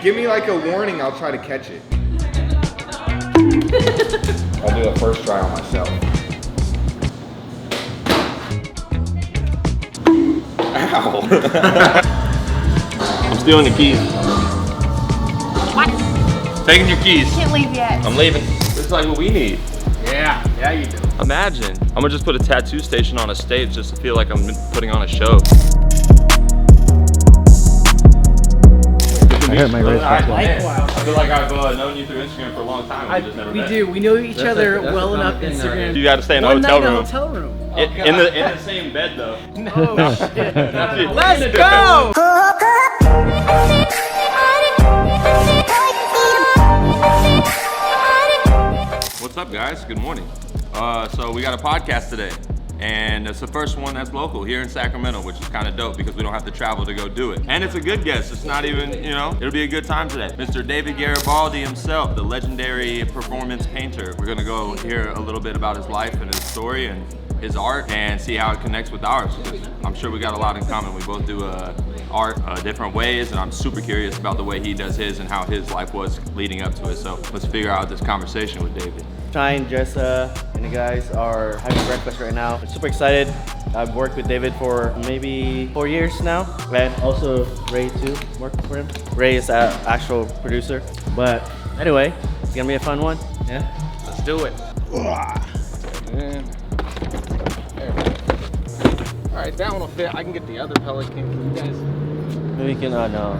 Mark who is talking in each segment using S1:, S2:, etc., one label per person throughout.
S1: Give me like a warning, I'll try to catch it. I'll do a first try on myself. Ow!
S2: I'm stealing the keys.
S3: What?
S2: Taking your keys.
S3: Can't leave yet.
S2: I'm leaving. This is like what we need.
S4: Yeah, you do.
S2: Imagine. I'm gonna just put a tattoo station on a stage just to feel like I'm putting on a show.
S5: I hurt my wrist.
S2: I feel like I've known you through Instagram for a long time. We just never met.
S4: do. We know each other well enough. Instagram.
S2: You got to stay in a
S4: One
S2: hotel
S4: night in a
S2: room.
S4: hotel room.
S2: In the same bed though.
S4: Oh shit.
S2: Let's
S4: go!
S2: What's up, guys? Good morning. So we got a podcast today, and it's the first one that's local here in Sacramento, which is kind of dope because we don't have to travel to go do it. And it's a good guest. It's not even, it'll be a good time today. Mr. David Garibaldi himself, the legendary performance painter. We're gonna go hear a little bit about his life and his story and his art and see how it connects with ours. I'm sure we got a lot in common. We both do art different ways, and I'm super curious about the way he does his and how his life was leading up to it. So let's figure out this conversation with David.
S5: Shine, Jessa, and the guys are having breakfast right now. I'm super excited. I've worked with David for maybe 4 years now, and also Ray too, working for him. Ray is an actual producer, but anyway, it's gonna be a fun one. Yeah,
S4: Let's do it. Alright, that one will fit. I can get the other Pelican for you guys.
S5: maybe we can. No.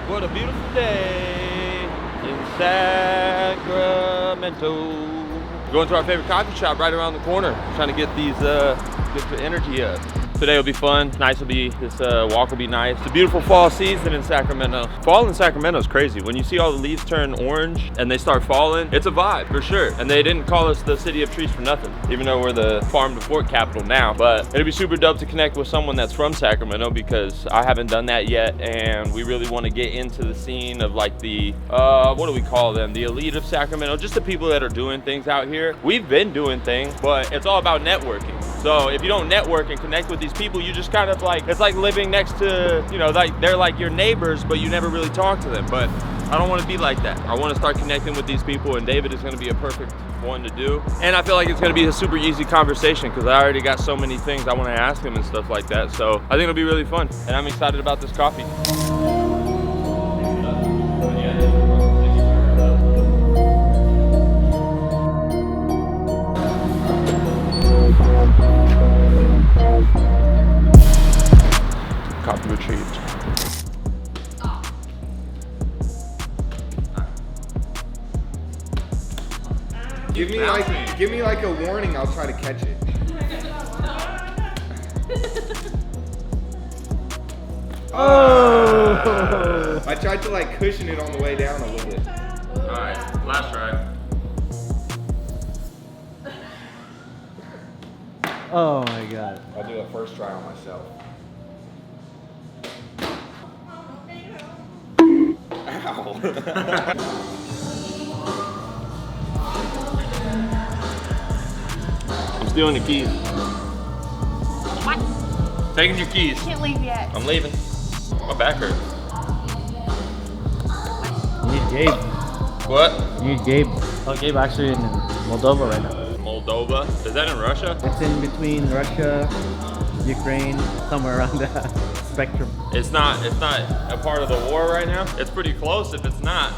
S2: What a beautiful day in Sacramento. Going to our favorite coffee shop right around the corner, trying to get these get the energy up. Today will be fun. Nice will be, this walk will be nice. It's a beautiful fall season in Sacramento. Fall in Sacramento is crazy. When you see all the leaves turn orange and they start falling, it's a vibe for sure. And they didn't call us the city of trees for nothing, even though we're the farm to fork capital now. But it'll be super dope to connect with someone that's from Sacramento because I haven't done that yet. And we really want to get into the scene of like the, what do we call them? The elite of Sacramento, just the people that are doing things out here. We've been doing things, but it's all about networking. So if you don't network and connect with these people, you just kind of like, it's like living next to, like they're like your neighbors, but you never really talk to them. But I don't want to be like that. I want to start connecting with these people, and David is going to be a perfect one to do. And I feel like it's going to be a super easy conversation because I already got so many things I want to ask him and stuff like that. So I think it'll be really fun, and I'm excited about this coffee. Copy retrieved.
S1: Give me like a warning, I'll try to catch it.
S5: Oh!
S1: I tried to like cushion it on the way down a little bit.
S2: All right, last try.
S5: Oh my God!
S1: I'll do a first try on myself. Ow!
S2: I'm stealing the keys.
S3: What?
S2: Taking your keys.
S3: Can't leave yet.
S2: I'm leaving. My back hurts.
S5: You need Gabe.
S2: What?
S5: You need Gabe. Oh, Gabe actually in Moldova right now.
S2: Moldova? Is that in Russia?
S5: It's in between Russia, Ukraine, somewhere around that spectrum.
S2: It's not a part of the war right now? It's pretty close if it's not.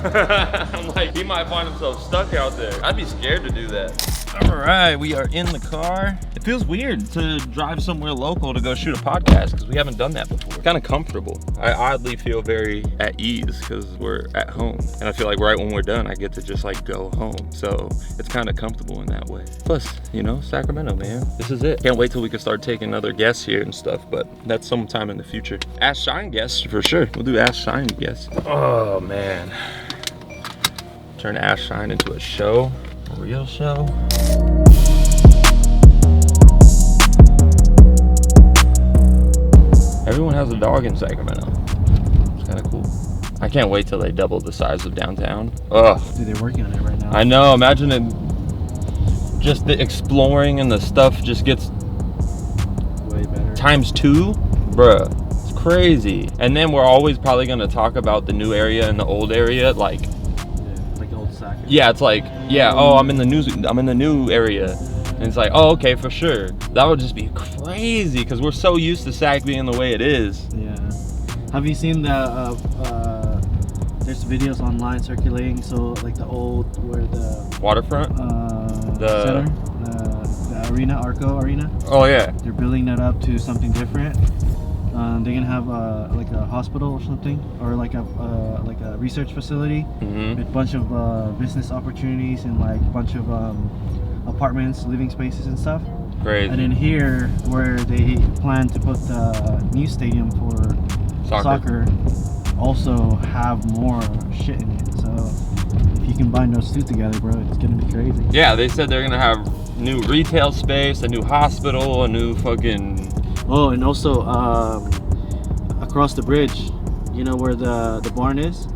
S2: I'm like, he might find himself stuck out there. I'd be scared to do that. All right, we are in the car. It feels weird to drive somewhere local to go shoot a podcast because we haven't done that before. Kind of comfortable. I oddly feel very at ease because we're at home. And I feel like right when we're done, I get to just like go home. So it's kind of comfortable in that way. Plus, Sacramento, man. This is it. Can't wait till we can start taking other guests here and stuff, but that's sometime in the future. iShine guests for sure. We'll do iShine guests. Oh, man. Turn iShine into a show. A real show. Everyone has a dog in Sacramento. It's kind of cool. I can't wait till they double the size of downtown. Ugh.
S5: Dude, they're working on it right now.
S2: I know. Imagine it. Just the exploring and the stuff just gets
S5: Way better.
S2: ×2, bruh. It's crazy. And then we're always probably gonna talk about the new area and the old area, like,
S5: Like old Sac.
S2: yeah, it's like, yeah, oh, I'm in the new area. And it's like, oh, okay, for sure. That would just be crazy because we're so used to Sac being the way it is.
S5: Yeah. Have you seen there's videos online circulating, so like the old, where the
S2: Waterfront?
S5: center, the arena, Arco Arena,
S2: Oh, yeah.
S5: they're building that up to something different. They're gonna have like a hospital or something, or like a research facility with a bunch of business opportunities and like a bunch of apartments, living spaces and stuff.
S2: Crazy.
S5: And then here, where they plan to put the new stadium for soccer, also have more shit in it. So if you combine those two together, bro, it's gonna be crazy.
S2: Yeah, they said they're gonna have new retail space, a new hospital, a new fucking...
S5: Oh, and also across the bridge, you know where the barn is?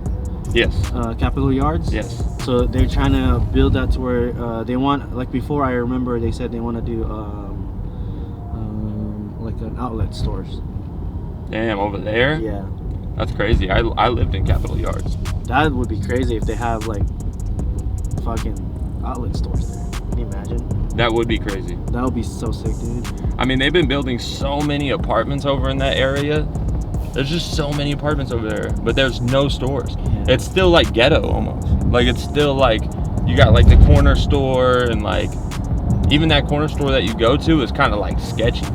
S2: Yes.
S5: Capitol Yards?
S2: Yes.
S5: So they're trying to build that to where they want, like before I remember they said they want to do like an outlet stores.
S2: Damn, over there?
S5: Yeah.
S2: That's crazy. I lived in Capitol Yards.
S5: That would be crazy if they have like fucking outlet stores there. Can you imagine?
S2: That would be crazy.
S5: That would be so sick, dude.
S2: I mean, they've been building so many apartments over in that area. There's just so many apartments over there, but there's no stores.
S5: Yeah.
S2: It's still like ghetto almost. Like, it's still like, you got like the corner store, and like, even that corner store that you go to is kind of like sketchy.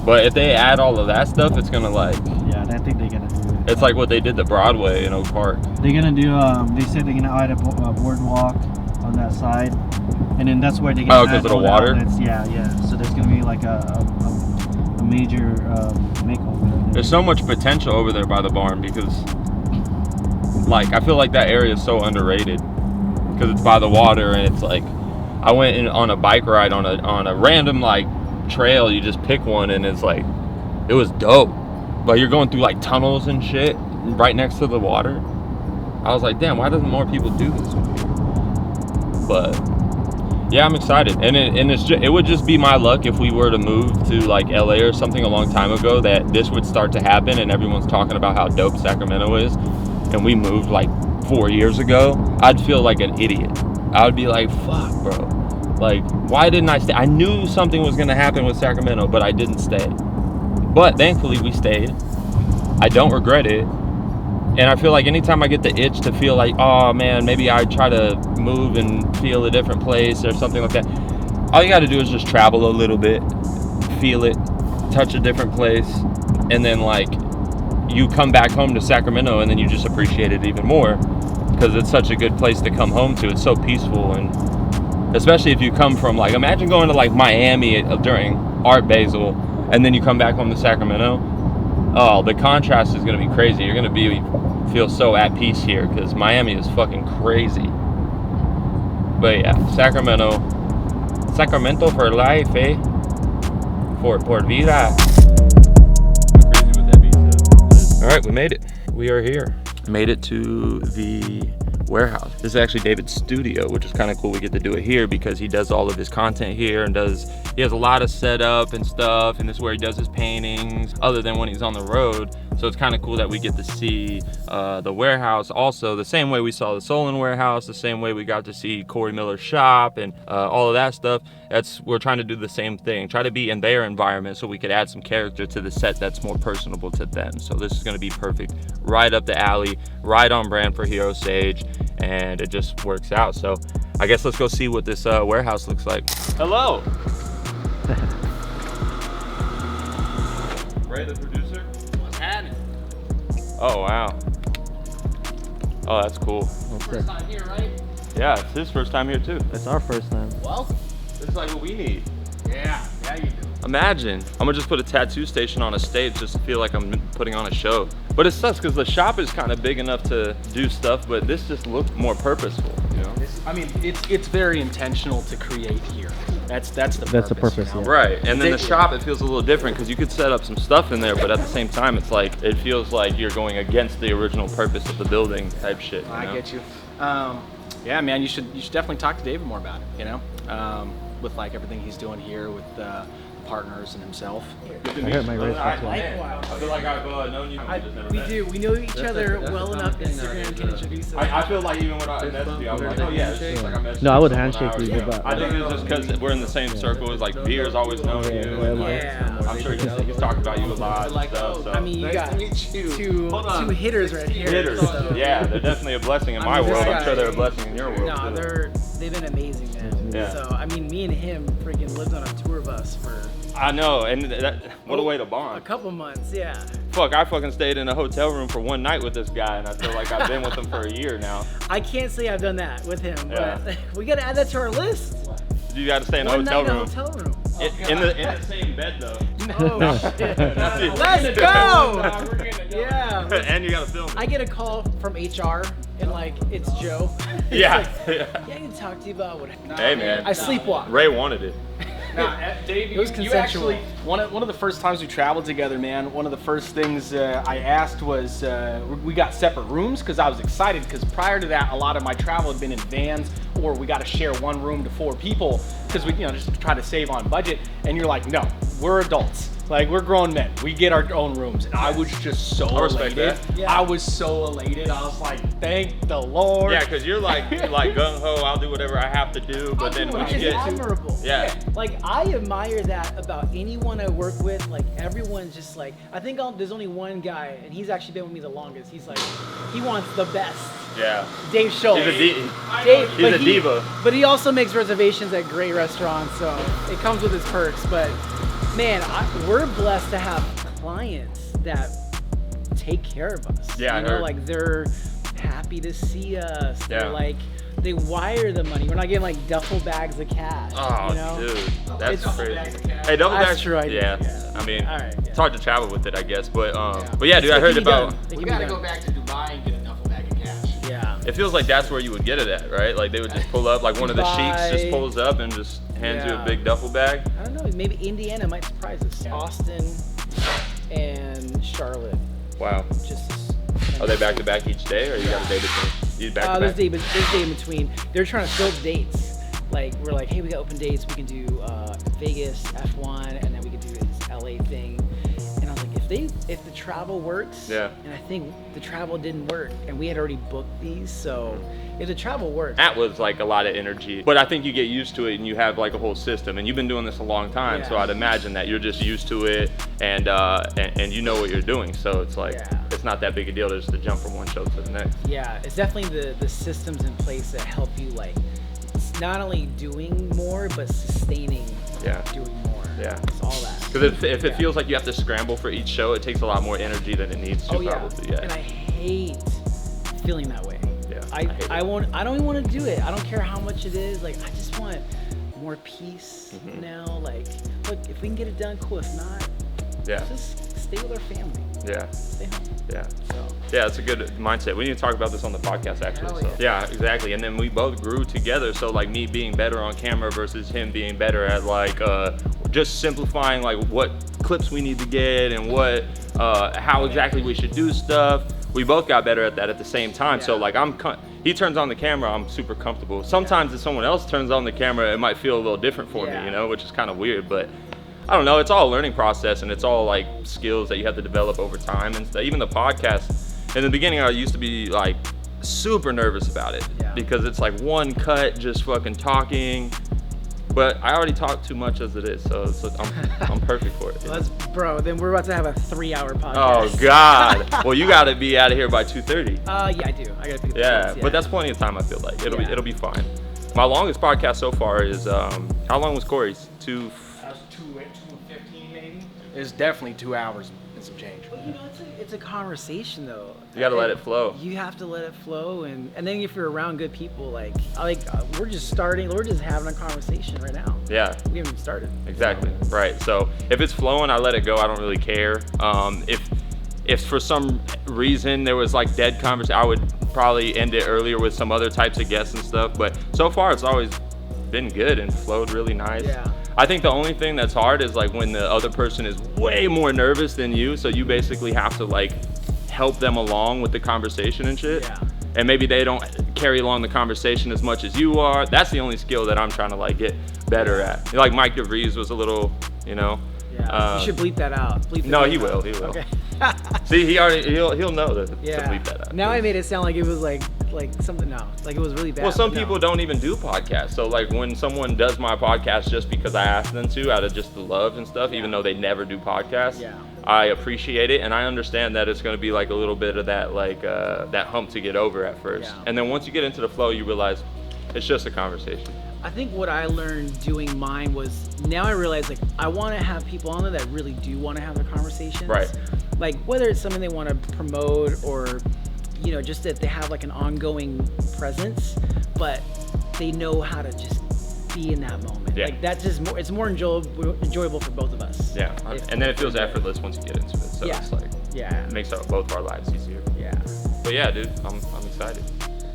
S2: But if they add all of that stuff, it's gonna like...
S5: Yeah, I think they're gonna do it.
S2: It's like what they did to Broadway in Oak Park.
S5: They're gonna do, they said they're gonna add a boardwalk on that side. And then that's where they're gonna
S2: because
S5: add
S2: of the
S5: all
S2: water?
S5: outlets. Yeah, yeah. So there's gonna be like a major makeover.
S2: There's so much potential over there by the barn because, like, I feel like that area is so underrated because it's by the water, and it's like, I went in on a bike ride on a random like trail. You just pick one, and it's like, it was dope. But you're going through like tunnels and shit right next to the water. I was like, damn, why doesn't more people do this over here? But yeah, I'm excited, and it would just be my luck if we were to move to like LA or something a long time ago that this would start to happen, and everyone's talking about how dope Sacramento is, and we moved like 4 years ago. I'd feel like an idiot. I would be like, fuck, bro. Like, why didn't I stay? I knew something was gonna happen with Sacramento, but I didn't stay. But thankfully we stayed. I don't regret it. And I feel like anytime I get the itch to feel like, oh man, maybe I try to move and feel a different place or something like that, all you gotta do is just travel a little bit, feel it, touch a different place, and then like you come back home to Sacramento and then you just appreciate it even more because it's such a good place to come home to. It's so peaceful, and especially if you come from, like, imagine going to like Miami during Art Basel and then you come back home to Sacramento. Oh, the contrast is gonna be crazy. You're gonna feel so at peace here because Miami is fucking crazy. But yeah, Sacramento for life, eh? Por vida. Crazy with that being said. All right, we made it. We are here. Made it to the warehouse. This is actually David's studio, which is kind of cool. We get to do it here because he does all of his content here and he has a lot of setup and stuff, and this is where he does his paintings other than when he's on the road. So it's kind of cool that we get to see the warehouse also the same way we saw the Solon warehouse, the same way we got to see Corey Miller's shop and all of that stuff. We're trying to do the same thing, try to be in their environment so we could add some character to the set that's more personable to them. So this is going to be perfect, right up the alley, right on brand for Hero Sage, and it just works out. So I guess let's go see what this warehouse looks like. Hello. Ray, the producer?
S4: What's happening?
S2: Oh, wow. Oh, that's cool.
S4: First time here, right?
S2: Yeah, it's his first time here too.
S5: It's our first time.
S4: Welcome.
S2: This is like what we need.
S4: Yeah, you do.
S2: Imagine, I'm gonna just put a tattoo station on a stage just to feel like I'm putting on a show. But it sucks because the shop is kind of big enough to do stuff, but this just looked more purposeful, you know?
S4: I mean, it's very intentional to create here. That's the
S5: purpose,
S4: you know?
S5: yeah.
S2: Right, and then the shop, it feels a little different because you could set up some stuff in there, but at the same time, it's like, it feels like you're going against the original purpose of the building type shit. You know?
S4: I get you. Yeah, man, you should definitely talk to David more about it, you know? With like everything he's doing here with the partners and himself.
S5: I hurt my wrist.
S2: I feel like I've known you.
S6: We do. We know each other well enough. Instagram can introduce us.
S2: I feel like even when I messaged you, I was like, oh yeah, it's just like I messaged
S5: No, I
S2: you
S5: would
S2: someone
S5: handshake
S2: hours
S5: you,
S2: ago.
S5: but
S2: I think it's just because we're in the same circles. Like Beer's always known you. And like,
S6: Yeah.
S2: I'm sure he's talked about you a lot. And stuff, so.
S6: I mean, you got two hitters right here.
S2: hitters.
S6: So.
S2: Yeah, they're definitely a blessing in my
S6: mean,
S2: world.
S6: this
S2: I'm sure
S6: guy-
S2: they're a blessing in your world.
S6: No,
S2: too.
S6: they've been amazing, man.
S2: Yeah.
S6: So I mean, me and him freaking lived on a tour bus for
S2: I know, and what a way to
S6: a
S2: bond.
S6: couple months. Yeah.
S2: Fuck, I fucking stayed in a hotel room for one night with this guy, and I feel like I've been with him for a year now.
S6: I can't say I've done that with him,
S2: Yeah.
S6: but we gotta add that to our list.
S2: You got to stay in a
S6: One
S2: hotel
S6: night in a
S2: room.
S6: hotel room.
S2: In the same bed though.
S6: Oh shit. Let's go. Yeah.
S2: And you got to film it.
S6: I get a call from HR and like it's Joe. It's
S2: Yeah.
S6: like,
S2: Yeah.
S6: yeah, I can talk to you about what.
S2: Hey man,
S6: I sleepwalk.
S2: Ray wanted it.
S4: Dave,
S6: It was
S4: you
S6: consensual.
S4: actually one of the first times we traveled together, man. One of the first things I asked was we got separate rooms because I was excited because prior to that, a lot of my travel had been in vans or we got to share one room to 4 people because we just try to save on budget. And you're like, no, we're adults. Like we're grown men. We get our own rooms. And I was just so
S2: I respect
S4: elated.
S2: that.
S6: Yeah.
S4: I was so elated. I was like, thank the Lord.
S2: Yeah, because you're like gung ho. I'll do whatever I have to do, but then when
S6: Which
S2: you
S6: is
S2: get
S6: admirable.
S2: yeah.
S6: Like I admire that about anyone I work with. Like everyone's just like, I think there's only one guy, and he's actually been with me the longest. He's like, he wants the best.
S2: Yeah.
S6: Dave Schultz.
S2: He's a
S6: Dave,
S2: he's
S6: but
S2: a
S6: he-
S2: diva.
S6: But he also makes reservations at great restaurants, so it comes with its perks. But man, we're blessed to have clients that take care of us.
S2: Yeah, I
S6: you know,
S2: heard.
S6: like they're happy to see us.
S2: Yeah.
S6: They're like, they wire the money. We're not getting like duffel bags of cash.
S2: Oh,
S6: you know?
S2: dude, that's
S6: It's-
S2: crazy. Hey, double
S6: That's
S2: bags.
S6: true, I do.
S2: Yeah.
S6: Yeah.
S2: I mean,
S6: All right, yeah.
S2: it's hard to travel with it, I guess, but
S6: Yeah.
S2: yeah, dude, I
S6: It
S2: heard
S6: can be
S2: about.
S6: done. It
S4: We
S6: can be
S4: gotta
S6: done.
S4: go back to Dubai and get a duffel bag of cash.
S6: Yeah.
S2: It feels like that's where you would get it at, right? Like they would just pull up, like one of the sheiks just
S6: Dubai.
S2: pulls up and just hands you a
S6: Yeah.
S2: big duffel bag.
S6: I don't know. Maybe Indiana might surprise us. Austin and Charlotte.
S2: Wow.
S6: Just.
S2: Are they back to back each day, or you got a day between? You back to
S6: There's
S2: back?
S6: there's day in between. They're trying to fill dates. Like we're like, hey, we got open dates. We can do Vegas F1, and then we can do this LA thing. And I was like, if the travel works,
S2: Yeah.
S6: And I think the travel didn't work, and we had already booked these, so if the travel works,
S2: That was like a lot of energy, but I think you get used to it and you have like a whole system, and you've been doing this a long time, so
S6: Yeah.
S2: I'd imagine that you're just used to it and you know what you're doing, so it's like
S6: Yeah.
S2: it's not that big a deal just to jump from one show to the next.
S6: yeah, it's definitely the systems in place that help you like not only doing more but sustaining
S2: Yeah.
S6: doing more.
S2: Yeah.
S6: It's all that.
S2: Because if it feels like you have to scramble for each show, it takes a lot more energy than it needs to.
S6: Oh yeah.
S2: Probably. Yeah.
S6: And I hate feeling that way.
S2: Yeah,
S6: I
S2: I hate it.
S6: I don't even want to do it. I don't care how much it is. Like I just want more peace
S2: Mm-hmm.
S6: now. Like look, if we can get it done, cool. If not,
S2: Yeah.
S6: just stay with our family.
S2: Yeah.
S6: Stay home.
S2: Yeah.
S6: So
S2: Yeah, it's a good mindset. We need to talk about this on the podcast actually.
S6: Hell
S2: So. Yeah, exactly. And then we both grew together. So like me being better on camera versus him being better at like just simplifying like what clips we need to get and what how exactly we should do stuff. We both got better at that at the same time. So
S6: Yeah.
S2: like he turns on the camera, I'm super comfortable. Sometimes if someone else turns on the camera, it might feel a little different for
S6: Yeah.
S2: me, you know, which is kind of weird, but I don't know. It's all a learning process, and it's all like skills that you have to develop over time. And stuff. Even the podcast, in the beginning, I used to be like super nervous about it
S6: Yeah.
S2: because it's like one cut, just fucking talking. But I already talk too much as it is, so I'm perfect for it.
S6: let's, bro. Then we're about to have a 3-hour
S2: Oh
S6: podcast.
S2: God! Well, you gotta be out of here by 2:30.
S6: Yeah, I do. I gotta pick up the
S2: Yeah,
S6: kids,
S2: but that's plenty of time. I feel like
S6: Yeah.
S2: it'll be fine. My longest podcast so far is how long was Corey's?
S4: That was 2:15 maybe. It's definitely 2 hours and some change.
S6: But you know, it's a conversation though.
S2: You gotta let it flow.
S6: You have to let it flow, and then if you're around good people, like we're just starting, we're just having a conversation right now.
S2: Yeah.
S6: We haven't even started.
S2: Exactly. Right. So if it's flowing, I let it go. I don't really care. If for some reason there was like dead conversation, I would probably end it earlier with some other types of guests and stuff. But so far, it's always been good and flowed really nice.
S6: Yeah.
S2: I think the only thing that's hard is like when the other person is way more nervous than you, so you basically have to like help them along with the conversation and shit.
S6: Yeah.
S2: And maybe they don't carry along the conversation as much as you are. That's the only skill that I'm trying to like get better at. Like Mike DeVries was a little you know.
S6: Yeah. You should bleep that out. Bleep
S2: No,
S6: that
S2: he
S6: out.
S2: will. He will.
S6: Okay.
S2: See, he'll know to bleep that out.
S6: Now I made it sound like it was like something. No, like it was really bad.
S2: Well, some
S6: but no.
S2: people don't even do podcasts. So like when someone does my podcast just because I asked them to, out of just the love and stuff, even though they never do podcasts,
S6: Yeah.
S2: I appreciate it, and I understand that it's going to be like a little bit of that that hump to get over at first,
S6: Yeah.
S2: and then once you get into the flow, you realize it's just a conversation.
S6: I think what I learned doing mine was now I realize like I want to have people on there that really do want to have the conversations.
S2: Right.
S6: Like whether it's something they want to promote or, you know, just that they have like an ongoing presence, but they know how to just be in that moment.
S2: Yeah.
S6: Like that's just more. It's more enjoyable for both of us.
S2: Yeah,
S6: If-
S2: and then it feels effortless once you get into it. So
S6: Yeah.
S2: it's like
S6: Yeah.
S2: it makes both of our lives easier.
S6: Yeah.
S2: But yeah, dude, I'm excited.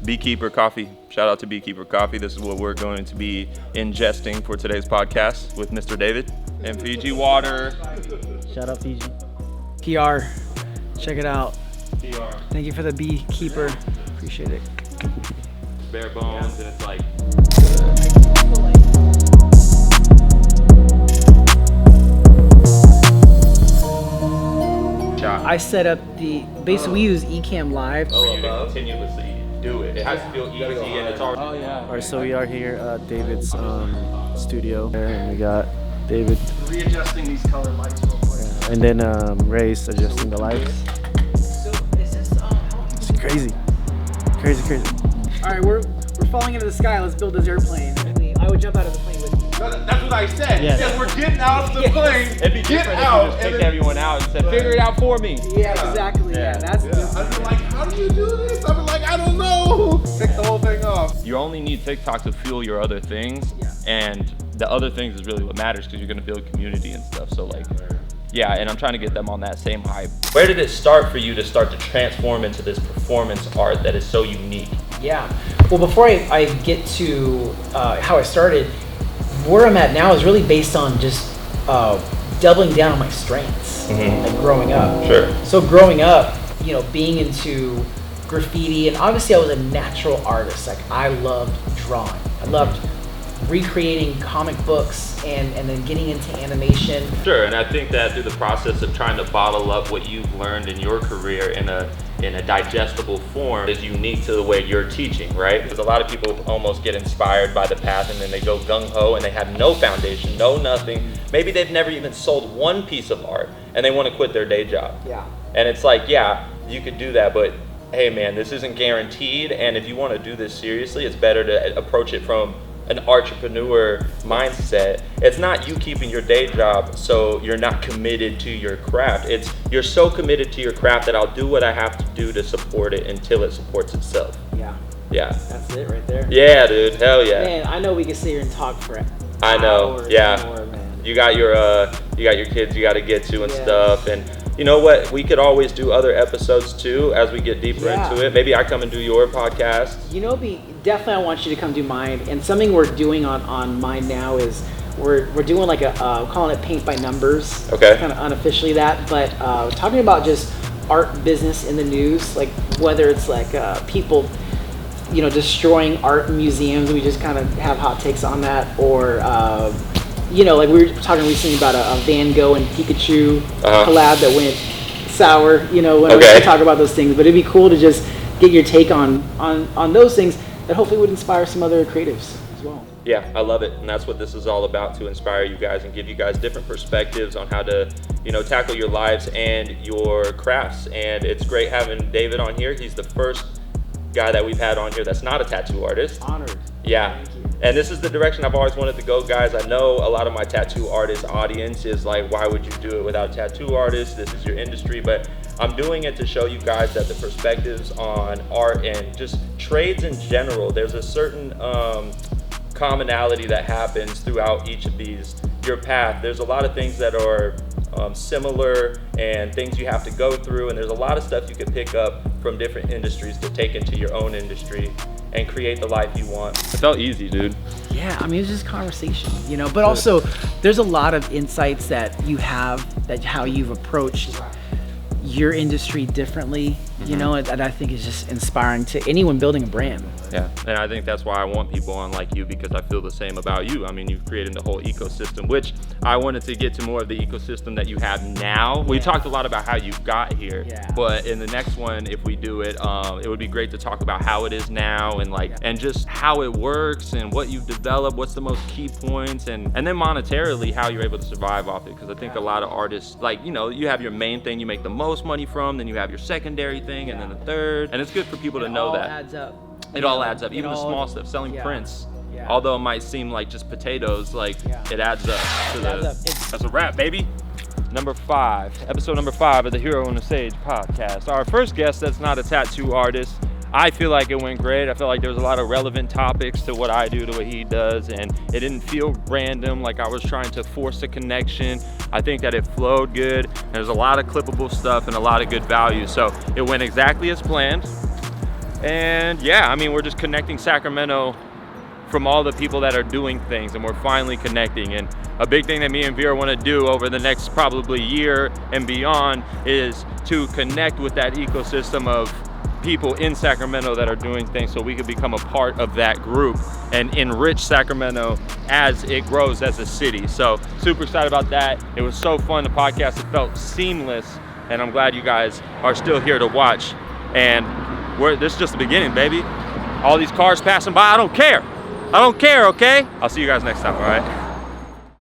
S2: Beekeeper Coffee. Shout out to Beekeeper Coffee. This is what we're going to be ingesting for today's podcast with Mr. David. And Fiji water.
S5: Shout out Fiji.
S6: PR. Check it out.
S2: PR.
S6: Thank you for the beekeeper. Appreciate it.
S2: Bare bones, and it's like shot.
S6: I set up basically we use Ecamm Live.
S2: For you to continuously do it. It has to feel easy, and it's already.
S5: Alright, so we are here at David's studio, and we got David,
S4: Readjusting these color lights real quick.
S5: and then Ray's adjusting the lights.
S6: So is this
S5: It's crazy. Crazy.
S6: all right, we're falling into the sky. Let's build this airplane. I would jump out of the plane with you.
S1: That's what I said.
S5: Yeah.
S1: Yes, we're getting out of the plane.
S2: It'd be
S1: Get
S2: different
S1: out.
S2: if you just
S1: and
S2: picked
S1: then-
S2: everyone out and said, "Figure it out for me."
S6: Yeah, exactly. Yeah, that's
S1: I'd be like, how do you do this? I'd be like, I don't know. Take the whole thing off.
S2: You only need TikTok to fuel your other things,
S6: Yeah.
S2: and the other things is really what matters because you're gonna build community and stuff. So like, yeah, and I'm trying to get them on that same hype. Where did it start for you to start to transform into this performance art that is so unique?
S6: Yeah. Well, before I get to how I started, where I'm at now is really based on just doubling down on my strengths, like growing up.
S2: Sure.
S6: So growing up, you know, being into graffiti, and obviously I was a natural artist. Like I loved drawing. I loved recreating comic books and then getting into animation.
S2: Sure, and I think that through the process of trying to bottle up what you've learned in your career in a digestible form is unique to the way you're teaching, right? Because a lot of people almost get inspired by the path and then they go gung-ho and they have no foundation, no nothing. Maybe they've never even sold one piece of art and they want to quit their day job.
S6: Yeah.
S2: And it's like, yeah, you could do that, but hey man, this isn't guaranteed, and if you want to do this seriously, it's better to approach it from an entrepreneur mindset. It's not you keeping your day job so you're not committed to your craft. It's you're so committed to your craft that I'll do what I have to do to support it until it supports itself.
S6: Yeah.
S2: Yeah.
S6: That's it right there.
S2: Yeah, dude. Hell yeah.
S6: Man, I know we could sit here and talk for
S2: I know.
S6: hours
S2: Yeah.
S6: more, man.
S2: You got your kids you got to get to and
S6: Yeah.
S2: stuff, and you know what? We could always do other episodes too as we get deeper
S6: Yeah.
S2: into it. Maybe I come and do your podcast.
S6: You know, definitely I want you to come do mine. And something we're doing on mine now is we're doing like calling it paint by numbers.
S2: Okay.
S6: Kind of unofficially that, but talking about just art business in the news, like whether it's like people, you know, destroying art museums. We just kind of have hot takes on that, or you know, like we were talking recently about a Van Gogh and Pikachu collab that went sour. You know, when we talk about those things, but it'd be cool to just get your take on those things that hopefully would inspire some other creatives as well.
S2: Yeah, I love it, and that's what this is all about, to inspire you guys and give you guys different perspectives on how to, you know, tackle your lives and your crafts. And it's great having David on here. He's the first guy that we've had on here that's not a tattoo artist.
S6: Honored.
S2: Yeah.
S6: Thank you.
S2: And this is the direction I've always wanted to go, guys. I know a lot of my tattoo artist audience is like, why would you do it without a tattoo artist? This is your industry. But I'm doing it to show you guys that the perspectives on art and just trades in general, there's a certain commonality that happens throughout each of these, your path. There's a lot of things that are similar and things you have to go through, and there's a lot of stuff you can pick up from different industries to take into your own industry and create the life you want. It felt easy, dude.
S6: Yeah, I mean, it's just conversation, you know, but also there's a lot of insights that you have, that how you've approached your industry differently You know, and I think it's just inspiring to anyone building a brand.
S2: Yeah, and I think that's why I want people on like you, because I feel the same about you. I mean, you've created the whole ecosystem, which I wanted to get to more of the ecosystem that you have now. We talked a lot about how you got here, but in the next one, if we do it, it would be great to talk about how it is now and like, and just how it works and what you've developed, what's the most key points, and then monetarily how you're able to survive off it. Because I think a lot of artists, like, you know, you have your main thing you make the most money from, then you have your secondary thing, and then the third, and it's good for people to know that.
S6: Adds up.
S2: It all adds up, even the small stuff, selling prints. Although it might seem like just potatoes, like it adds up to that's a wrap, baby. Episode number 5 of the Hero on the Stage podcast. Our first guest that's not a tattoo artist. I feel like it went great. I feel like there was a lot of relevant topics to what I do, to what he does, and it didn't feel random, like I was trying to force a connection. I think that it flowed good. There's a lot of clippable stuff and a lot of good value. So it went exactly as planned. And yeah, I mean, we're just connecting Sacramento from all the people that are doing things, and we're finally connecting. And a big thing that me and Vera want to do over the next probably year and beyond is to connect with that ecosystem of people in Sacramento that are doing things, so we could become a part of that group and enrich Sacramento as it grows as a city. So super excited about that. It was so fun, the podcast, it felt seamless, and I'm glad you guys are still here to watch. And this is just the beginning, baby. All these cars passing by, I don't care, okay? I'll see you guys next time, all right?